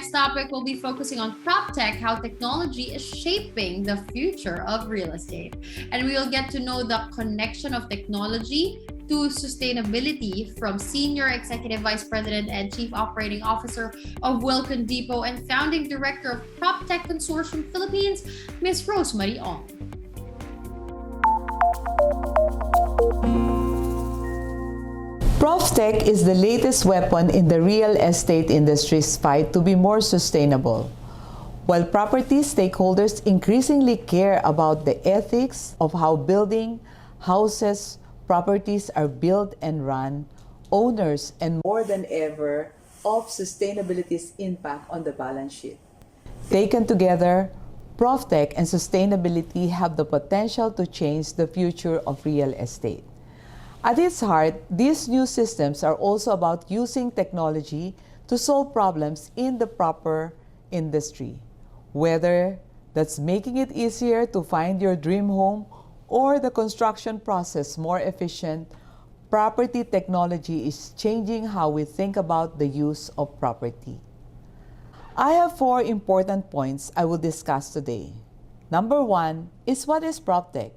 next topic, we'll be focusing on PropTech, how technology is shaping the future of real estate. And we will get to know the connection of technology to sustainability from Senior Executive Vice President and Chief Operating Officer of Wilcon Depot and Founding Director of PropTech Consortium Philippines, Ms. Rosemary Ong. PropTech is the latest weapon in the real estate industry's fight to be more sustainable. While property stakeholders increasingly care about the ethics of how building, houses, properties are built and run, owners and more than ever of sustainability's impact on the balance sheet. Taken together, PropTech and sustainability have the potential to change the future of real estate. At its heart, these new systems are also about using technology to solve problems in the proper industry, whether that's making it easier to find your dream home or the construction process more efficient. Property technology is changing how we think about the use of property. I have 4 important points I will discuss today. Number 1 is what is PropTech?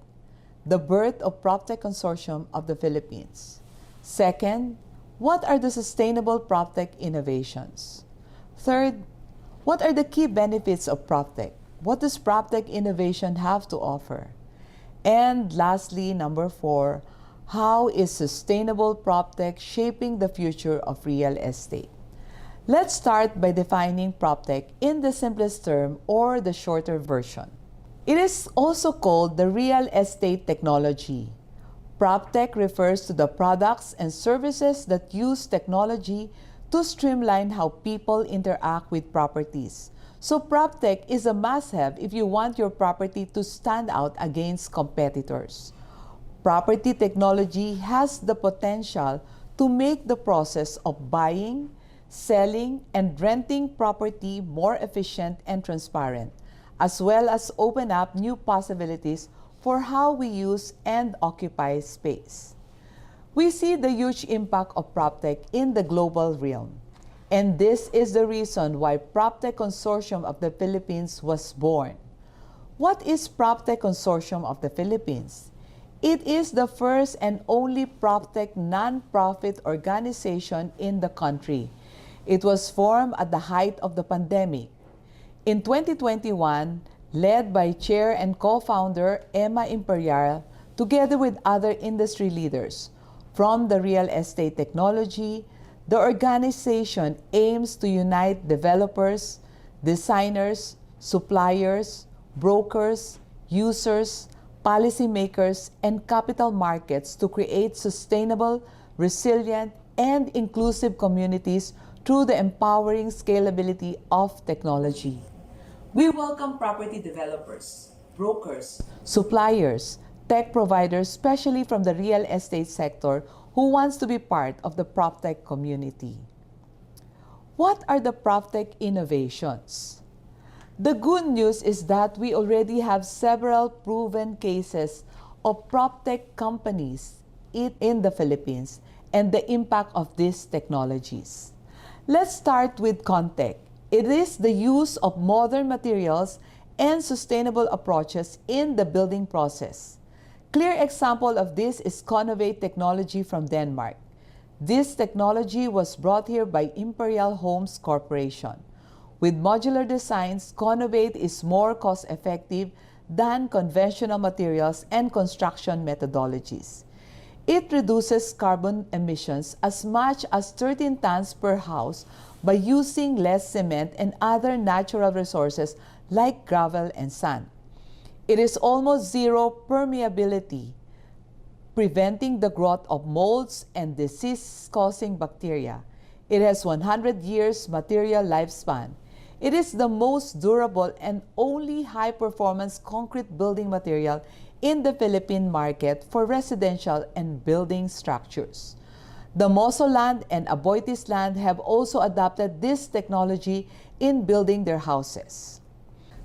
The birth of PropTech Consortium of the Philippines. Second, what are the sustainable PropTech innovations? Third, what are the key benefits of PropTech? What does PropTech innovation have to offer? And lastly, number 4, how is sustainable PropTech shaping the future of real estate? Let's start by defining PropTech in the simplest term or the shorter version. It is also called the real estate technology. PropTech refers to the products and services that use technology to streamline how people interact with properties. So PropTech is a must-have if you want your property to stand out against competitors. Property technology has the potential to make the process of buying, selling, and renting property more efficient and transparent, as well as open up new possibilities for how we use and occupy space. We see the huge impact of PropTech in the global realm, and this is the reason why PropTech Consortium of the Philippines was born. What is PropTech Consortium of the Philippines? It is the first and only PropTech non-profit organization in the country. It was formed at the height of the pandemic. In 2021, led by Chair and Co-founder Emma Imperial, together with other industry leaders from the real estate technology, the organization aims to unite developers, designers, suppliers, brokers, users, policymakers, and capital markets to create sustainable, resilient, and inclusive communities through the empowering scalability of technology. We welcome property developers, brokers, suppliers, tech providers, especially from the real estate sector, who wants to be part of the PropTech community. What are the PropTech innovations? The good news is that we already have several proven cases of PropTech companies in the Philippines and the impact of these technologies. Let's start with ConTech. It is the use of modern materials and sustainable approaches in the building process. Clear example of this is Conovate technology from Denmark. This technology was brought here by Imperial Homes Corporation. With modular designs, Conovate is more cost-effective than conventional materials and construction methodologies. It reduces carbon emissions as much as 13 tons per house by using less cement and other natural resources like gravel and sand. It is almost zero permeability, preventing the growth of molds and disease-causing bacteria. It has 100 years material lifespan. It is the most durable and only high-performance concrete building material in the Philippine market for residential and building structures. The Mosoland and Aboitiz Land have also adopted this technology in building their houses.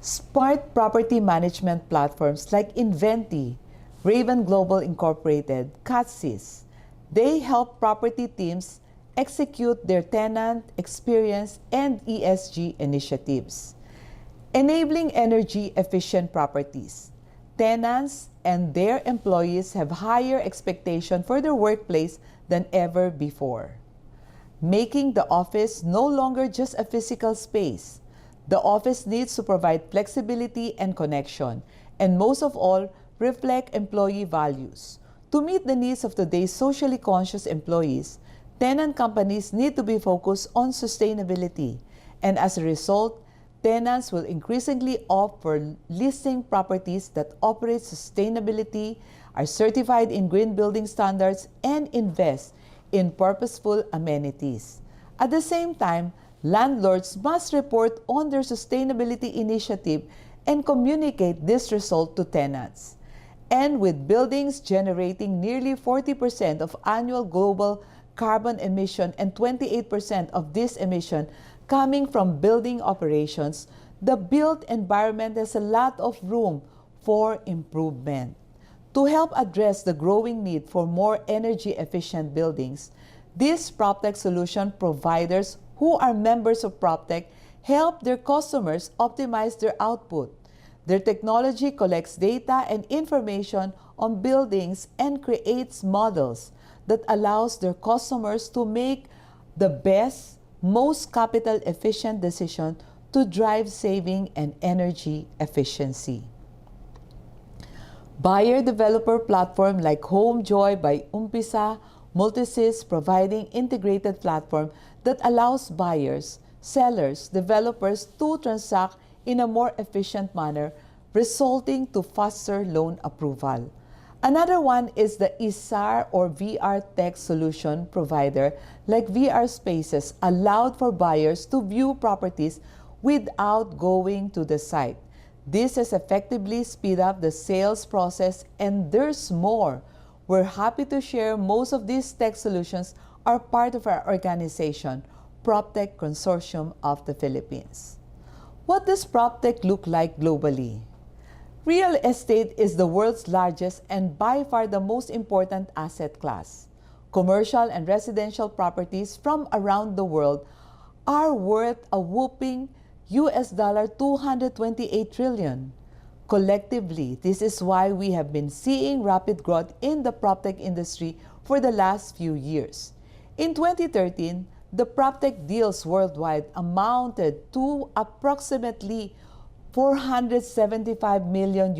Smart property management platforms like Inventi, Raven Global Incorporated, CATSYS, they help property teams execute their tenant experience and ESG initiatives. Enabling energy-efficient properties. Tenants and their employees have higher expectation for their workplace than ever before. Making the office no longer just a physical space. The office needs to provide flexibility and connection, and most of all, reflect employee values. To meet the needs of today's socially conscious employees, tenant companies need to be focused on sustainability, and as a result, tenants will increasingly opt for leasing properties that operate sustainability, are certified in green building standards, and invest in purposeful amenities. At the same time, landlords must report on their sustainability initiative and communicate this result to tenants. And with buildings generating nearly 40% of annual global carbon emission and 28% of this emission coming from building operations, the built environment has a lot of room for improvement. To help address the growing need for more energy-efficient buildings, these PropTech solution providers who are members of PropTech help their customers optimize their output. Their technology collects data and information on buildings and creates models that allows their customers to make the best, most capital-efficient decision to drive saving and energy efficiency. Buyer-developer platform like HomeJoy by Umpisa, Multisys providing integrated platform that allows buyers, sellers, developers to transact in a more efficient manner, resulting to faster loan approval. Another one is the ISAR or VR tech solution provider like VR Spaces allowed for buyers to view properties without going to the site. This has effectively speed up the sales process, and there's more. We're happy to share most of these tech solutions are part of our organization, PropTech Consortium of the Philippines. What does PropTech look like globally? Real estate is the world's largest and by far the most important asset class. Commercial and residential properties from around the world are worth a whopping $228 trillion. Collectively, this is why we have been seeing rapid growth in the PropTech industry for the last few years. In 2013, the PropTech deals worldwide amounted to approximately $475 million.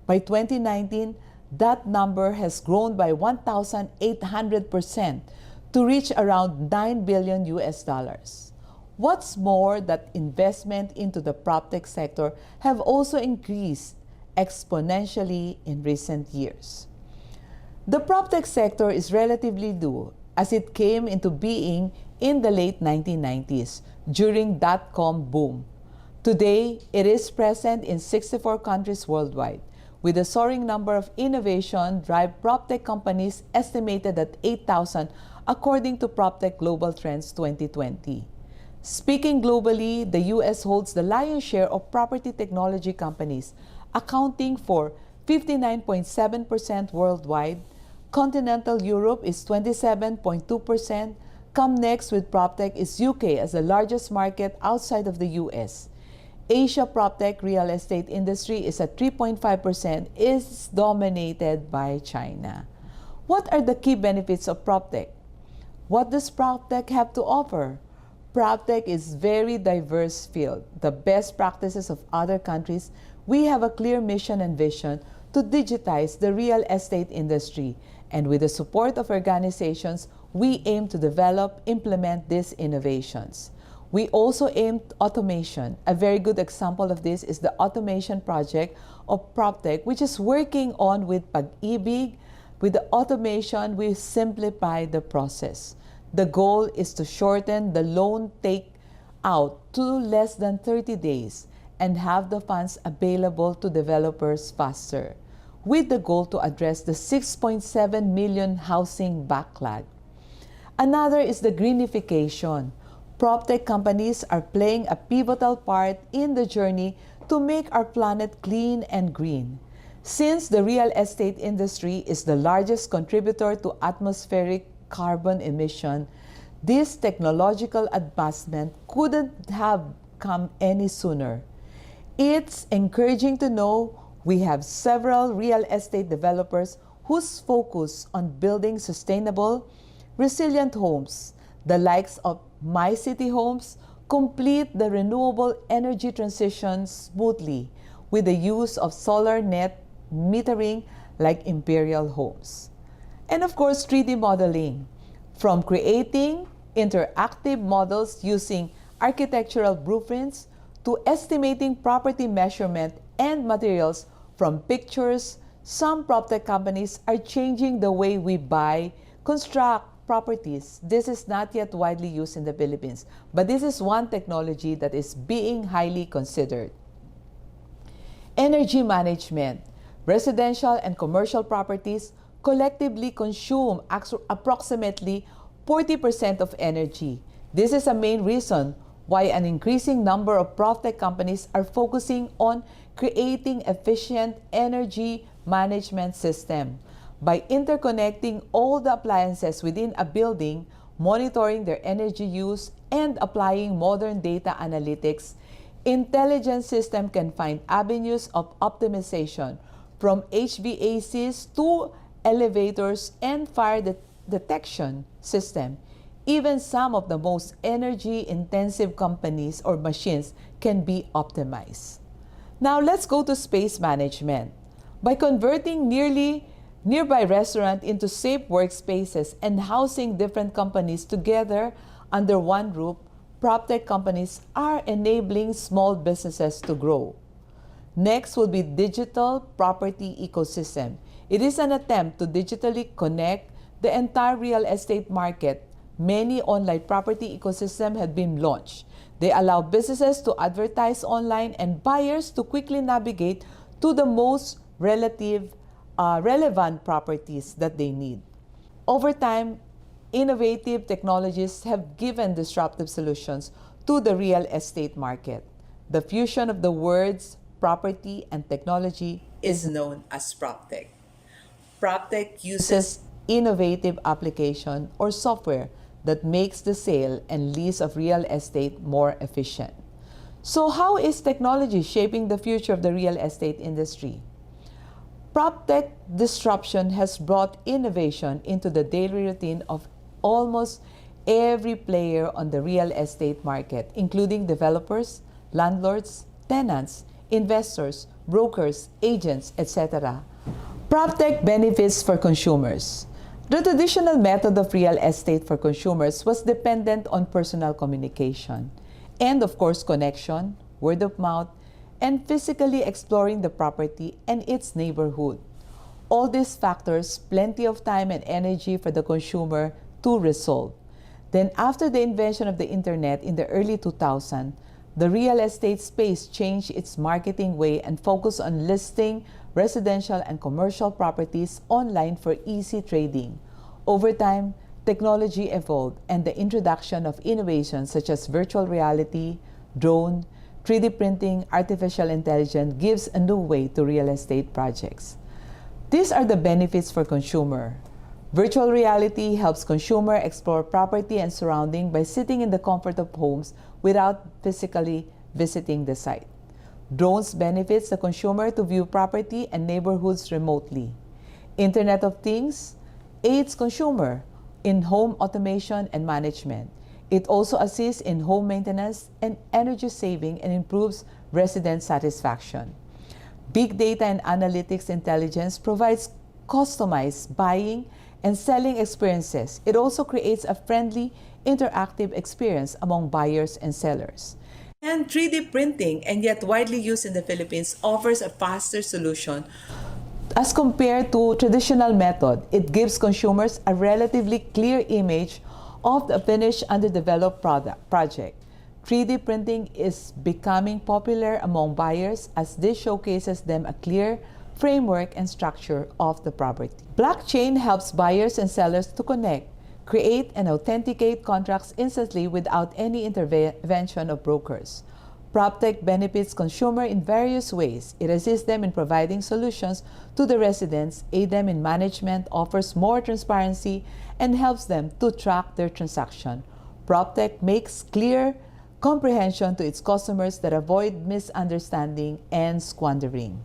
By 2019, that number has grown by 1,800% to reach around $9 billion. What's more, that investment into the PropTech sector have also increased exponentially in recent years. The PropTech sector is relatively new as it came into being in the late 1990s during dot-com boom. Today, it is present in 64 countries worldwide, with a soaring number of innovation-driven PropTech companies estimated at 8,000 according to PropTech Global Trends 2020. Speaking globally, the U.S. holds the lion's share of property technology companies, accounting for 59.7% worldwide. Continental Europe is 27.2%. Come next with PropTech is UK as the largest market outside of the U.S. Asia PropTech real estate industry is at 3.5%, is dominated by China. What are the key benefits of PropTech? What does PropTech have to offer? PropTech is very diverse field. The best practices of other countries, we have a clear mission and vision to digitize the real estate industry. And with the support of organizations, we aim to develop, implement these innovations. We also aim automation. A very good example of this is the automation project of PropTech, which is working on with Pag-ibig. With the automation, we simplify the process. The goal is to shorten the loan take out to less than 30 days and have the funds available to developers faster, with the goal to address the 6.7 million housing backlog. Another is the greenification. PropTech companies are playing a pivotal part in the journey to make our planet clean and green. Since the real estate industry is the largest contributor to atmospheric carbon emission, this technological advancement couldn't have come any sooner. It's encouraging to know we have several real estate developers whose focus on building sustainable, resilient homes, the likes of My City Homes, complete the renewable energy transition smoothly with the use of solar net metering like Imperial Homes. And of course, 3D modeling. From creating interactive models using architectural blueprints to estimating property measurement and materials from pictures, some PropTech companies are changing the way we buy, construct properties. This is not yet widely used in the Philippines, but this is one technology that is being highly considered. Energy management. Residential and commercial properties collectively consume approximately 40% of energy. This is a main reason why an increasing number of PropTech companies are focusing on creating efficient energy management system. By interconnecting all the appliances within a building, monitoring their energy use, and applying modern data analytics, intelligent system can find avenues of optimization from HVACs to elevators and fire detection system. Even some of the most energy-intensive companies or machines can be optimized. Now let's go to space management. By converting nearby restaurant into safe workspaces and housing different companies together under one roof, PropTech companies are enabling small businesses to grow. Next will be digital property ecosystem. It is an attempt to digitally connect the entire real estate market. Many online property ecosystems have been launched. They allow businesses to advertise online and buyers to quickly navigate to the most relevant properties that they need. Over time, innovative technologies have given disruptive solutions to the real estate market. The fusion of the words property and technology is known as PropTech. PropTech uses innovative application or software that makes the sale and lease of real estate more efficient. So how is technology shaping the future of the real estate industry? PropTech disruption has brought innovation into the daily routine of almost every player on the real estate market, including developers, landlords, tenants, investors, brokers, agents, etc. PropTech benefits for consumers. The traditional method of real estate for consumers was dependent on personal communication and, of course, connection, word of mouth, and physically exploring the property and its neighborhood. All these factors, plenty of time and energy for the consumer to resolve. Then after the invention of the internet in the early 2000s, the real estate space changed its marketing way and focused on listing residential and commercial properties online for easy trading. Over time, technology evolved and the introduction of innovations such as virtual reality, drone, 3D printing, artificial intelligence gives a new way to real estate projects. These are the benefits for consumer. Virtual reality helps consumer explore property and surrounding by sitting in the comfort of homes without physically visiting the site. Drones benefits the consumer to view property and neighborhoods remotely. Internet of Things aids consumer in home automation and management. It also assists in home maintenance and energy saving and improves resident satisfaction. Big data and analytics intelligence provides customized buying and selling experiences. It also creates a friendly, interactive experience among buyers and sellers. And 3D printing, and yet widely used in the Philippines, offers a faster solution as compared to traditional method. It gives consumers a relatively clear image of the finished underdeveloped project. 3D printing is becoming popular among buyers as this showcases them a clear framework and structure of the property. Blockchain helps buyers and sellers to connect, create, and authenticate contracts instantly without any intervention of brokers. PropTech benefits consumer in various ways. It assists them in providing solutions to the residents, aids them in management, offers more transparency, and helps them to track their transaction. PropTech makes clear comprehension to its customers that avoid misunderstanding and squandering.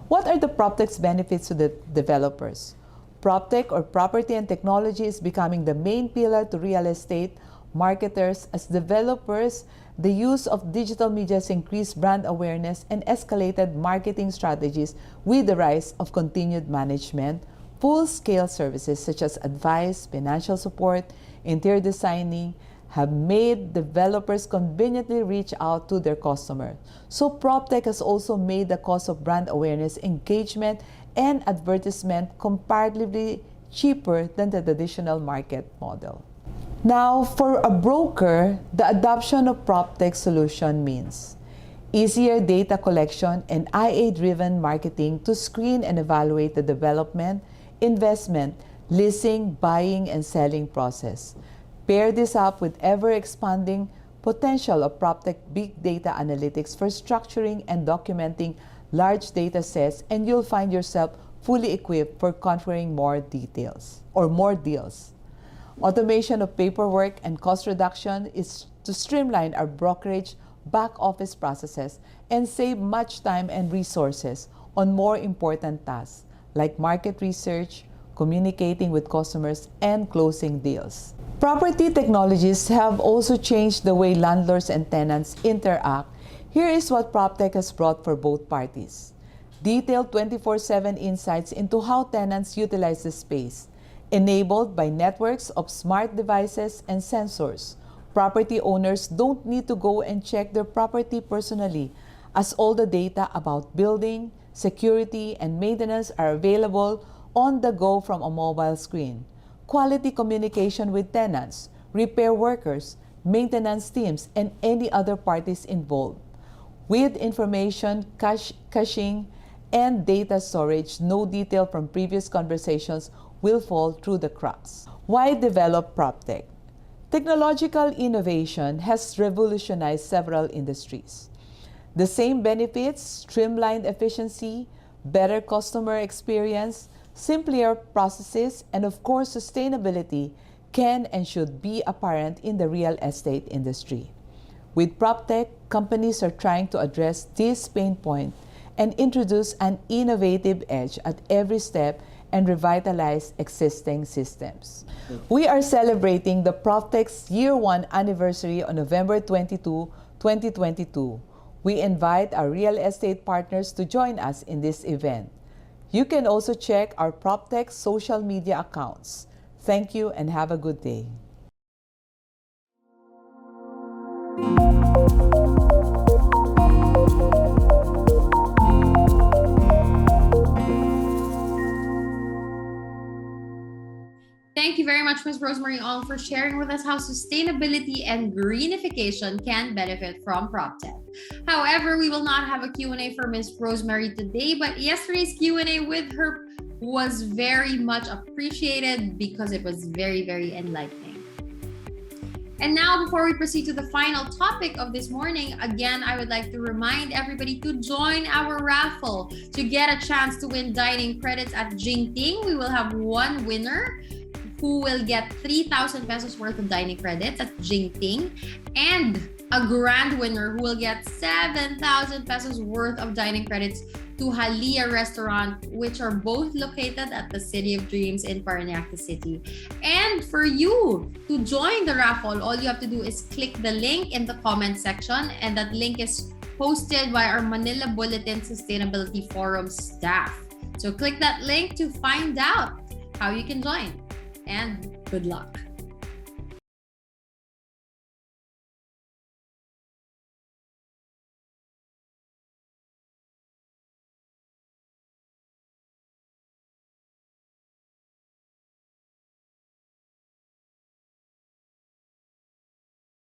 What are the PropTech's benefits to the developers? PropTech, or property and technology, is becoming the main pillar to real estate marketers. As developers, the use of digital media has increased brand awareness and escalated marketing strategies with the rise of continued management, full-scale services such as advice, financial support, interior designing, have made developers conveniently reach out to their customers. So PropTech has also made the cost of brand awareness, engagement, and advertisement comparatively cheaper than the traditional market model. Now, for a broker, the adoption of PropTech solution means easier data collection and IA-driven marketing to screen and evaluate the development, investment, leasing, buying, and selling process. Pair this up with ever-expanding potential of PropTech big data analytics for structuring and documenting large data sets, and you'll find yourself fully equipped for conquering more deals. Automation of paperwork and cost reduction is to streamline our brokerage back office processes and save much time and resources on more important tasks like market research, communicating with customers, and closing deals. Property technologies have also changed the way landlords and tenants interact. Here is what PropTech has brought for both parties. Detailed 24/7 insights into how tenants utilize the space, enabled by networks of smart devices and sensors. Property owners don't need to go and check their property personally, as all the data about building, security, and maintenance are available on the go from a mobile screen. Quality communication with tenants, repair workers, maintenance teams, and any other parties involved. With information caching and data storage, no detail from previous conversations will fall through the cracks. Why develop PropTech? Technological innovation has revolutionized several industries. The same benefits, streamlined efficiency, better customer experience, simpler processes, and of course sustainability can and should be apparent in the real estate industry. With PropTech, companies are trying to address this pain point and introduce an innovative edge at every step and revitalize existing systems. We are celebrating the PropTech's Year 1 anniversary on November 22, 2022. We invite our real estate partners to join us in this event. You can also check our PropTech social media accounts. Thank you and have a good day. Thank you very much, Ms. Rosemary Ong, for sharing with us how sustainability and greenification can benefit from PropTech. However, we will not have a Q&A for Ms. Rosemary today, but yesterday's Q&A with her was very much appreciated because it was very, very enlightening. And now, before we proceed to the final topic of this morning, again, I would like to remind everybody to join our raffle to get a chance to win dining credits at Jingting. We will have one winner who will get 3,000 pesos worth of dining credits at Jingting, and a grand winner who will get 7,000 pesos worth of dining credits to Halia Restaurant, which are both located at the City of Dreams in Parañaque City. And for you to join the raffle, all you have to do is click the link in the comment section, and that link is posted by our Manila Bulletin Sustainability Forum staff. So click that link to find out how you can join. And good luck.